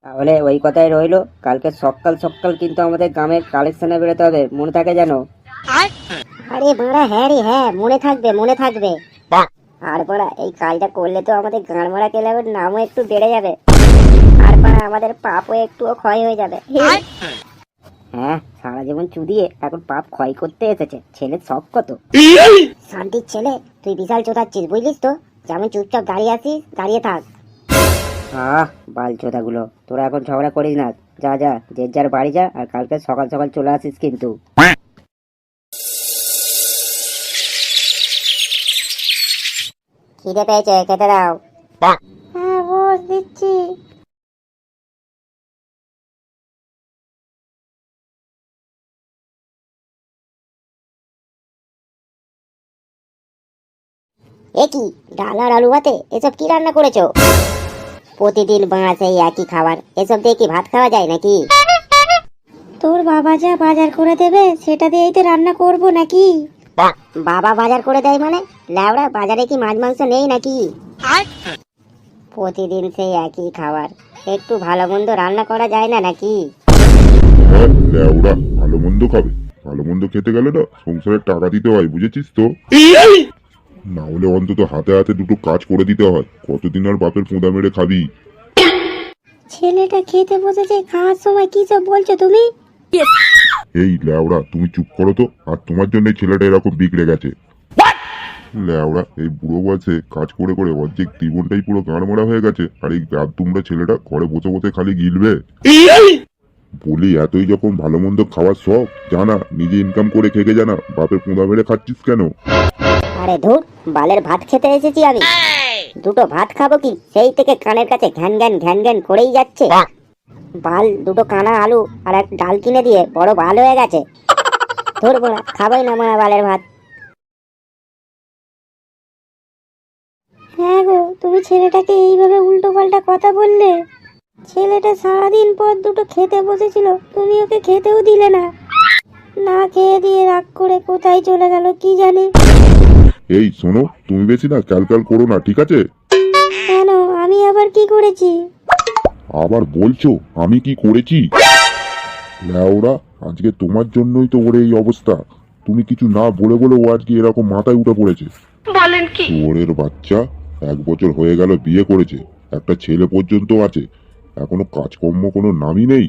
তাহলে ওই কথাই রইলো, কালকে সকাল সকাল কিন্তু আমাদের গ্রামের কালেকশনে বেরোতে হবে, মনে থাকে যেন। আরে বাড়া, হ্যাঁ রে হ্যাঁ, মনে থাকবে মনে থাকবে। আর বাড়া, এই কাজটা করলে তো আমাদের গাঁড়মারা ক্লাবের নামও একটু বেড়ে যাবে, আর বাড়া আমাদের পাপও একটুও ক্ষয় হয়ে যাবে। হ্যাঁ, সারা জীবন চুদিয়ে এখন পাপ ক্ষয় করতে এসেছে, ছেলের শখ কত। শান্তির ছেলে, তুই বিশাল চোদাচ্ছিস বুঝলিস তো, যেমন চুপচাপ দাঁড়িয়ে আছিস দাঁড়িয়ে থাক। বালচোদা গুলো, তোরা এখন ঝগড়া করিস না, যা যা যে যার বাড়ি যা, আর কালকে সকাল সকাল চলে আসিস কিন্তু। খিদে পেয়েছে, খেতে দাও। হ্যাঁ বস, দিচ্ছি। এ কি, ডাল আর আলু ভাতে, এসব কি রান্না করেছো? প্রতিদিন বাঁড়া সেই একই খাবার, এসব দিয়ে কি ভাত খাওয়া যায় নাকি? তোর বাবা যা বাজার করে দেবে সেটা দিয়েই তো রান্না করব নাকি? বাবা বাজার করে দেয় মানে? ল্যাওড়া, বাজারে কি মাছ মাংস নেই নাকি? প্রতিদিন সেই একই খাবার, একটু ভালো মন্দ রান্না করা যায় না নাকি? হ্যাঁ ল্যাওড়া, ভালো মন্দ খাবে? ভালো মন্দ খেতে গেলে না সংসারের টাকা দিতে হয়, বুঝেছিস তো? না হলে অন্তত হাতে হাতে দুটো কাজ করে দিতে হয়, কতদিন আর বাপের পোঁদা মেরে খাবি? ছেলেটা খেতে বসেছে, খাওয়ার সময় কি সব বলছো তুমি? এই ল্যাওড়া, তুমি চুপ করো তো, আর তোমার জন্য ছেলেটা এরকম বিগড়ে গেছে। ল্যাওড়া, এই বুড়ো বয়সে কাজ করে করে অর্ধেক জীবনটাই পুরো গাঁড়মারা হয়ে গেছে, আর এই তোমরা ছেলেটা ঘরে বসে বসে খালি গিলবে। বলি, এতই যখন ভালো মন্দ খাওয়ার শখ, জানা নিজে ইনকাম করে খেকে জানা, বাপের পোঁদা মেরে খাচ্ছিস কেন? আরে ধুর, বালের ভাত খেতে এসেছি আমি, দুটো ভাত খাবো কি, সেই থেকে কানের কাছে ঘ্যান ঘ্যান করেই যাচ্ছে। বাল, দুটো কানা আলু আর এক ডাল কিনে দিয়ে বড় বাল হয়ে গেছে। ধুর বড়া, খাবোই না মারা বালের ভাত। হ্যাঁ গো, তুমি ছেলেটাকে এইভাবে উল্টো পাল্টা কথা বললে? ছেলেটা সারাদিন পর দুটো খেতে বসেছিল, তুমি ওকে খেতেও দিলে না, না খেয়ে দিয়ে রাগ করে কোথায় চলে গেল কি জানি। এই শোনো, তুমি বেশি না ক্যালকাল করো না, ঠিক আছে? কেন, আমি আবার কি করেছি? আবার বলছো আমি কি করেছি? ল্যাওড়া, আজকে তোমার জন্যই তো ওর এই অবস্থা। তুমি কিছু না বলে বলে ও আজকে এরকম মাথায় উঠে পড়েছে। বলেন কি? ওরের বাচ্চা, 1 বছর হয়ে গেল বিয়ে করেছে, একটা ছেলে পর্যন্ত আছে, এখনো কাজকর্ম কোনো নামই নেই।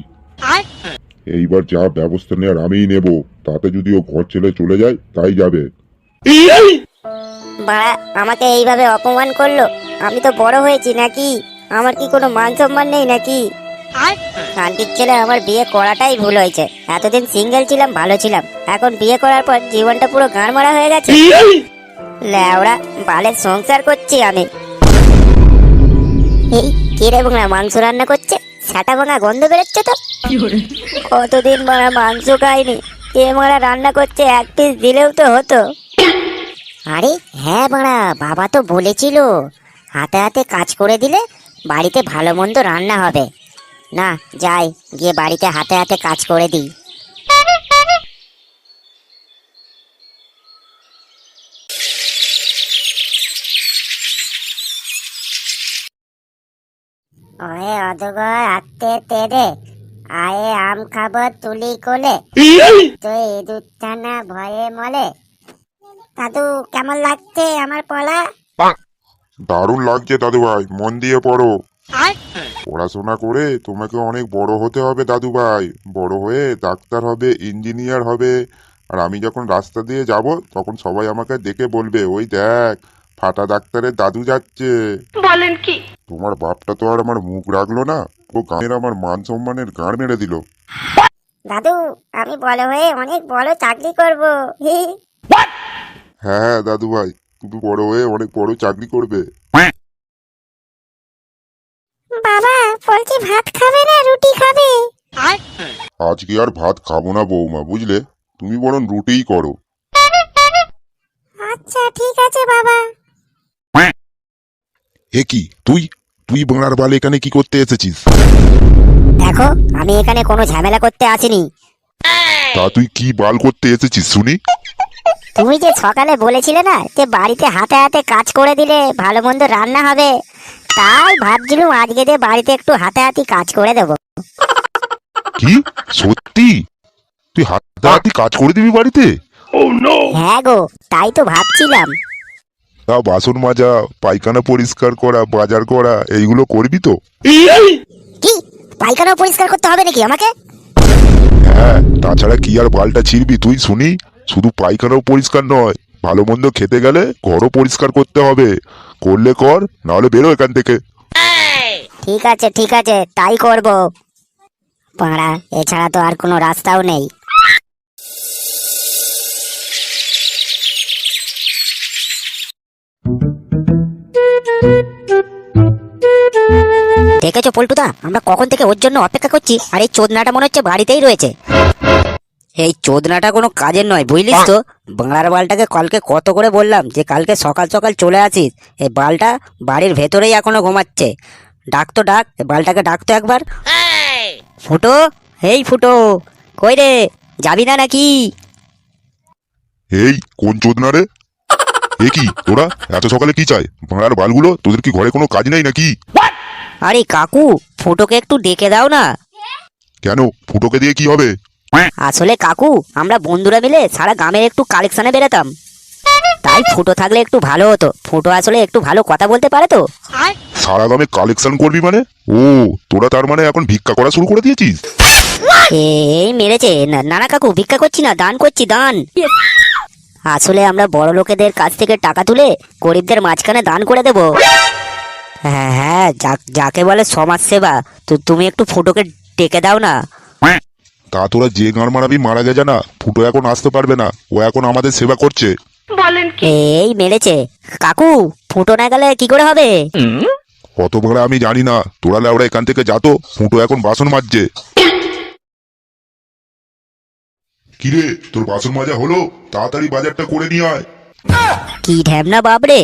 এইবার যা ব্যবস্থা নেওয়ার আমিই নেব, তাতে যদি ও ঘর ছেড়ে চলে যায় তাই যাবে। বাড়া, আমাকে এইভাবে অপমান করলো, আমি তো বড় হয়েছি নাকি? আমার কি কোনো মান সম্মান নেই নাকি? শান্তির ছেলে, আমার বিয়ে করাটাই ভুল হয়েছে। এতদিন সিঙ্গেল ছিলাম, ভালো ছিলাম, এখন বিয়ে করার পর জীবনটা পুরো গাঁড় মারা হয়ে গেছে। ল্যাওড়া, বালের সংসার করছি আমি। এই কে রে বাংলা মাংস রান্না করছে? সাটা ভাঙা গন্ধ বেরোচ্ছে তো। কতদিন মারা মাংস খাইনি, কে মারা রান্না করছে, এক পিস দিলেও তো হতো। আরে হ্যাঁ বাড়া, বাবা তো বলেছিল হাতে হাতে কাজ করে দিলে বাড়িতে ভালো মন্দ রান্না হবে। না, যাই গিয়ে বাড়িতে হাতে হাতে কাজ করে দিই। ওরে অজগর, আত্মে তেরে আয়ে আম খাবো তুলি কোলে, তো ইঁদুর ছানা ভয়ে মলে। দাদু, কেমন লাগছে আমার পলা? দারুণ লাগছে দাদু ভাই, মন দিয়ে পড়ো। পড়াশোনা করে তোমাকে অনেক বড় হতে হবে দাদু ভাই, বড় হয়ে ডাক্তার হবে, ইঞ্জিনিয়ার হবে, আর আমি যখন রাস্তা দিয়ে যাব তখন সবাই আমাকে দেখে বলবে, ওই দেখ ফাটা ডাক্তারের দাদু যাচ্ছে। বলেন কি? তোমার বাপটা তো আর আমার মুখ রাখলো না, ও গাঁয়ের আমার মান সম্মানের গাঁড় মেরে দিল। দাদু, আমি বড় হয়ে অনেক বড় চাকরি করব। হ্যাঁ হ্যাঁ দাদু ভাই, তুমি বড় হয়ে অনেক বড় চাকরি করবে। বাবা, বলছি ভাত খাবে না রুটি খাবে? আজকে আর ভাত খাবো না বৌমা, বুঝলে, তুমি বরং রুটিই করো। আচ্ছা ঠিক আছে বাবা। এ কি, তুই তুই বাংলার বাল এখানে কি করতে এসেছিস? দেখো, আমি এখানে কোনো ঝামেলা করতে আসিনি। তা তুই কি বাল করতে এসেছিস শুনি? তুমি যে সকালে বলেছিলে না যে বাড়িতে হাতে হাতে কাজ করে দিলে ভালো মন্দ রান্না হবে, তাই ভাবছিলাম আজকে যে বাড়িতে একটু হাতাহাতি কাজ করে দেবো। কি সত্যি? তুই হাতাহাতি কাজ করে দিবি বাড়িতে? হ্যাঁ গো, তাই তো ভাবছিলাম। তা বাসন মাজা, পায়খানা পরিষ্কার করা, বাজার করা এইগুলো করবি তো? কি পায়খানা পরিষ্কার করতে হবে নাকি আমাকে? হ্যাঁ, তাছাড়া কি আর বালটা ছিড়বি তুই শুনি? শুধু পায়খানাও পরিষ্কার নয়, ভালো মন্দ খেতে গেলে ঘরও পরিষ্কার করতে হবে। করলে কর, নাহলে বেরো এখান থেকে। ঠিক আছে ঠিক আছে, তাই করব। পাড়া, এছাড়া তো আর কোনো রাস্তাও নেই। দেখেছো পল্টুদা, আমরা কখন থেকে ওর জন্য অপেক্ষা করছি, আর এই চোদনাটা মনে হচ্ছে বাড়িতেই রয়েছে। এই চোদনাটা কোনো কাজের নয় বুঝলিস তো। বাংলার বালটাকে কালকে কত করে বললাম যে কালকে সকাল সকাল চলে আসিস, এই বালটা বাড়ির ভেতরেই এখনো ঘুমাচ্ছে। ডাক তো ডাক, এই বালটাকে ডাক তো একবার। ফুটো, এই ফুটো, কই রে, যাবি না নাকি? এই কোন চোদনা রে? এ কি তোরা এত সকালে কি চাই? ভাড়ার বালগুলো, তোদের কি ঘরে কোনো কাজ নেই নাকি? আরে কাকু, ফুটোকে একটু ডেকে দাও না। কেন, ফুটোকে দিয়ে কি হবে? আসলে কাকু, আমরা বন্ধুরা মিলে সারা গ্রামের একটু কালেকশনে বেরোতাম, তাই ফুটো থাকলে একটু ভালো হতো। ফুটো আসলে একটু ভালো কথা বলতে পারে তো। সারা গ্রামে কালেকশন করবি মানে? ও, তোরা তার মানে এখন ভিক্ষা করা শুরু করে দিয়েছিস? এই মেরেছে। না না কাকু, ভিক্ষা করছি না, দান করছি, দান। আসলে আমরা বড় লোকেদের কাছ থেকে টাকা তুলে গরিবদের মাঝখানে দান করে দেব। হ্যাঁ হ্যাঁ, যাকে বলে সমাজ সেবা। তো তুমি একটু ফুটোকে ডেকে দাও না। তা তোরা যে গান মারাবি মারা গে জানা, ফুটো এখন আসতে পারবে না, ও এখন আমাদের সেবা করছে। বলেন কি? এই মেরেছে। কাকু, ফুটো না গেলে কি করে হবে? কত ভাড়া আমি জানি না, তোরা লেওড়া এখান থেকে যা তো, ফুটো এখন বাসন মাজছে। কিরে, তোর বাসন মাজা হলো? তাড়াতাড়ি বাজারটা করে নিয়ে আয়। কি ঢ্যাবনা বাপরে।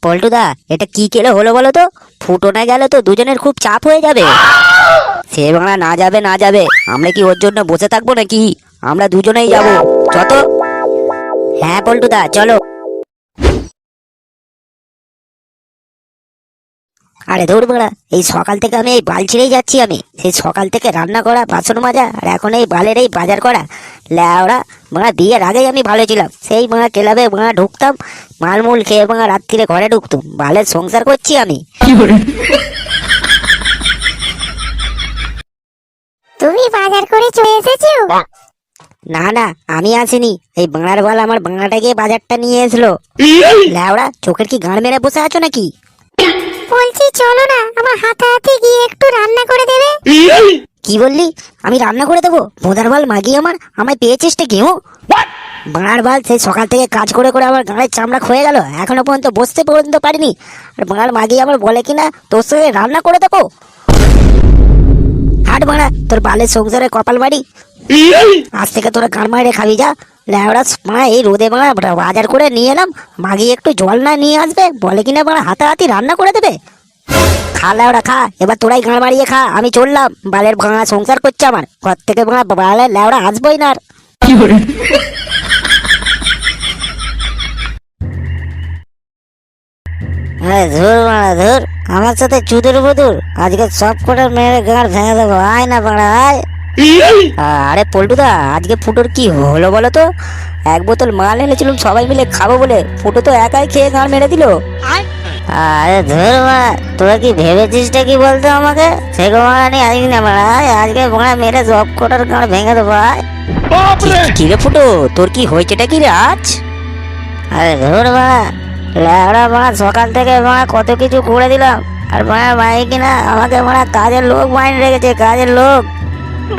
পল্টুদা, এটা কি কেলে হলো বলো তো? ফুটো না গেলে তো দুজনের খুব চাপ হয়ে যাবে। সে বাংলা না যাবে না যাবে, আমরা কি ওর জন্য বসে থাকবো নাকি? আমরা দুজনেই যাবো, যত। হ্যাঁ পল্টুদা, চলো। আরে দৌড় বাড়া, এই সকাল থেকে আমি এই বাল ছিঁড়েই যাচ্ছি। আমি সেই সকাল থেকে রান্না করা, বাসন মাজা, আর এখন এই বালের এই বাজার করা। ল্যাওড়া, বাঙা বিয়ের আগেই আমি ভালো ছিলাম। সেই বাঙা ক্লাবে বাঙা ঢুকতাম, মালমূল খেয়ে বাঙা রাত্রিরে ঘরে ঢুকতাম। বালের সংসার করছি আমি। তুমি বাজার করে চলে এসেছো? না না, আমি আসিনি। এই বাংলার বাল আমার বাংলাটা গিয়ে বাজারটা নিয়ে এসলো। ল্যাওড়া, চোখের কি গাঁড় মেরে বসে আছো নাকি? বলছি চলো না, আমার হাতাহাতি গিয়ে একটু রান্না করে দেবে। কি বললি? আমি রান্না করে দেবো? বোধার বাল মাগি আমার, আমায় পেয়েছিস কি? বাংলার বাল সেই সকাল থেকে কাজ করে করে আমার গাঁড়ের চামড়া ক্ষয়ে গেল, এখনো পর্যন্ত বসতে পর্যন্ত পারিনি। আর বাংলার মাগি আমার বলে কিনা তোর সঙ্গে রান্না করে দেবো। হাট বাড়া, তোর বালের সংসারে কপাল বাড়ি। আজ থেকে তোরা গান মারে খাবি যা। ল্যাওড়া মা, এই রোদে বাড়া বাজার করে নিয়ে এলাম, মাগি একটু জল না নিয়ে আসবে, বলে কিনা বাড়া হাতাহাতি রান্না করে দেবে। খা ল্যাওড়া খা, এবার তোরাই গান মারিয়ে খা, আমি চললাম। বালের ভাঙা সংসার করছে আমার, ঘর থেকে ভাঙা বালের ল্যাওড়া আসবোই না আর। ধুর মারা ধুর, আমার সাথে চুদুর বুদুর, আজকে সব কটার মেয়ের গাঁড় ভেঙে দেবো। আয় না বাড়া আয়। আরে পল্টুদা, আজকে ফুটোর কি হলো বলো তো? এক বোতল মাল এনেছিলাম সবাই মিলে খাবো বলে, ফুটো তো একাই খেয়ে গাঁড় মেরে দিল। আরে ধুর মারা, তোরা কি ভেবেছিসটা কি বলতো আমাকে? সেগো মারা নিয়ে আসবি না মারা, আজকে মারা মেরে সব কটার গাঁড় ভেঙে দেবো। আয়। কি রে ফুটো, তোর কি হয়েছেটা কি রে আজ? আরে ধুর মারা, ল্যাওড়া মারা সকাল থেকে মারা কত কিছু করে দিলাম, আর মারা মাই কিনা আমাকে মারা কাজের লোক মাইনে রেখেছে, কাজের লোক।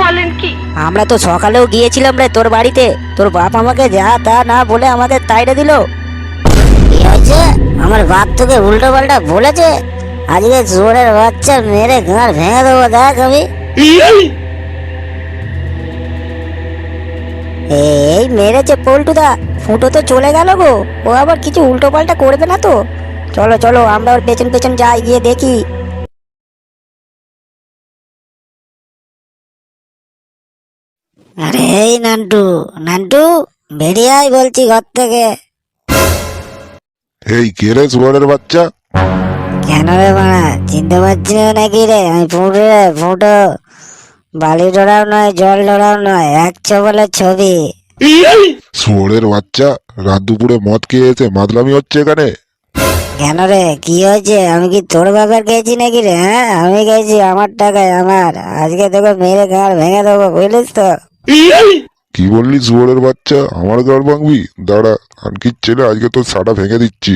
বলেন কি? আমরা তো সকালেও গিয়েছিলাম রে তোর বাড়িতে, তোর বাপ আমাকে যা তা না বলে আমাদের তাইড়ে দিল। কি হয়েছে? আমার বাপ তোকে উল্টো পাল্টা বলেছে? আজকে জোরের বাচ্চা মেরে গাঁড় ভেঙে দেবো, দেখ আমি। এই মেরেছে পল্টুদা, ফুটো তো চলে গেল গো। ও আবার কিছু উল্টো পাল্টা করবে না তো? চলো চলো, আমরা ওর পেছন পেছন যাই, গিয়ে দেখি। আরে এই নান্টু, নান্টু বেরিয়ে আয় বলছি ঘর থেকে। এই কে রে সুয়ারের বাচ্চা? কেন রে মারা চিনতে পারছি না নাকি রে? আমি ফুটো রে ফুটো, বালি ডোরাও নয় জল ডোরাও নয়, এক ছবলের ছবি। শুয়োরের বাচ্চা, রাত দুপুরে মদ খেয়ে এসে মাতলামি হচ্ছে এখানে। কেন রে কি হয়েছে? আমি কি তোর বাবার গেছি নাকি রে? হ্যাঁ আমি গেছি, আমার টাকায় আমার। আজকে তোকে মেরে গাঁড় ভেঙে দেবো বুঝলিস তো। কি বললি শুয়োরের বাচ্চা? আমার গাড় ভাঙবি? দাঁড়া, খানকির ছেলে, আজকে তোর সাটা ভেঙে দিচ্ছি।